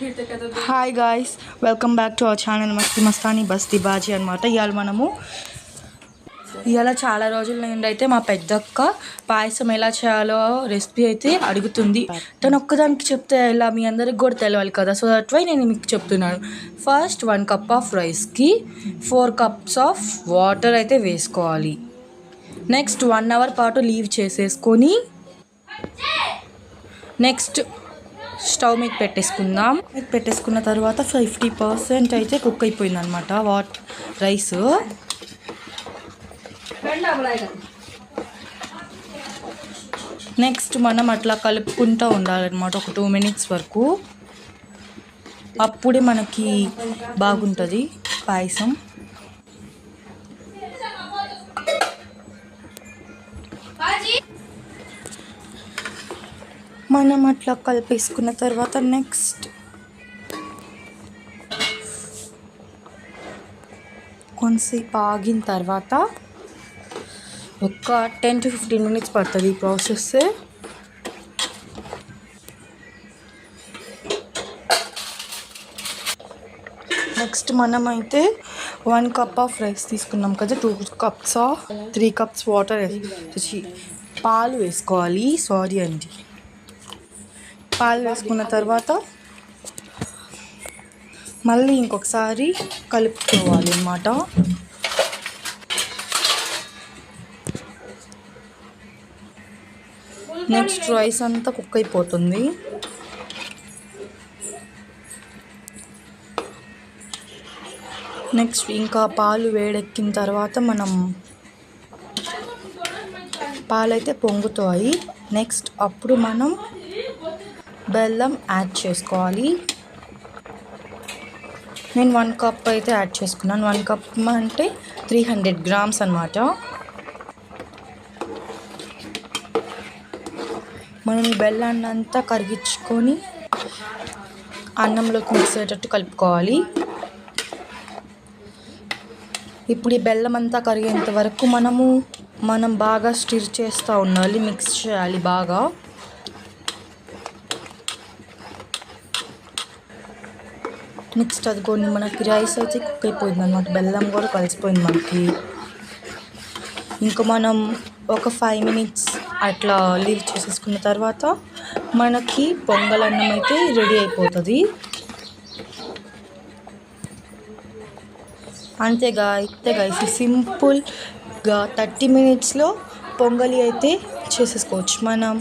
Hi guys, welcome back to our channel మస్తీ మస్తానీ బస్తీ బాజీ అనమాట. ఇవాళ చాలా రోజుల నుండి అయితే మా పెద్దక్క పాయసం ఎలా చేయాలో రెసిపీ అయితే అడుగుతుంది. తను ఒక్కదానికి చెప్తే ఎలా మీ అందరికి కూడా తెలియాలి కదా, సో దట్ వై నేను మీకు చెప్తున్నాను. ఫస్ట్ 1 కప్ ఆఫ్ రైస్కి 4 కప్స్ ఆఫ్ వాటర్ అయితే వేసుకోవాలి. నెక్స్ట్ 1 అవర్ పాటు లీవ్ చేసేసుకొని నెక్స్ట్ స్టవ్ మీద పెట్టేసుకున్న తర్వాత 50% అయితే కుక్ అయిపోయింది అనమాట రైస్. నెక్స్ట్ మనం అట్లా కలుపుకుంటూ ఉండాలన్నమాట ఒక 2 minutes వరకు. అప్పుడే మనకి బాగుంటుంది పాయసం. మనం అట్లా కలిపేసుకున్న తర్వాత నెక్స్ట్ కొంతసేపు ఆగిన తర్వాత ఒక 10 to 15 minutes పడుతుంది ఈ ప్రాసెస్. నెక్స్ట్ మనం అయితే 1 కప్ ఆఫ్ రైస్ తీసుకున్నాం కదా, 3 cups వాటర్ పాలు వేసుకోవాలి. పాలు వేసుకున్న తర్వాత మళ్ళీ ఇంకొకసారి కలుపుకోవాలి అన్నమాట. నెక్స్ట్ రైస్ అంతా కుక్ అయిపోతుంది. నెక్స్ట్ ఇంకా పాలు వేడెక్కిన తర్వాత పాలైతే పొంగుతాయి. నెక్స్ట్ అప్పుడు మనం బెల్లం యాడ్ చేసుకోవాలి. నేను 1 కప్ అయితే యాడ్ చేసుకున్నాను. 1 కప్ అంటే 300 grams అన్నమాట. మనం ఈ బెల్లాన్ని అంతా కరిగించుకొని అన్నంలోకి మిక్సేటట్టు కలుపుకోవాలి. ఇప్పుడు ఈ బెల్లం అంతా కరిగేంత వరకు మనం బాగా స్టిర్ చేస్తూ ఉండాలి, మిక్స్ చేయాలి బాగా. నెక్స్ట్ అదిగోండి మనకి రైస్ అయితే కుక్ అయిపోయింది అనమాట, బెల్లం కూడా కలిసిపోయింది మనకి. ఇంకా మనం ఒక 5 minutes అట్లా లీవ్ చేసేసుకున్న తర్వాత మనకి పొంగల్ అన్నం అయితే రెడీ అయిపోతుంది. అంతేగా సింపుల్గా 30 minutesలో పొంగలి అయితే చేసేసుకోవచ్చు మనం.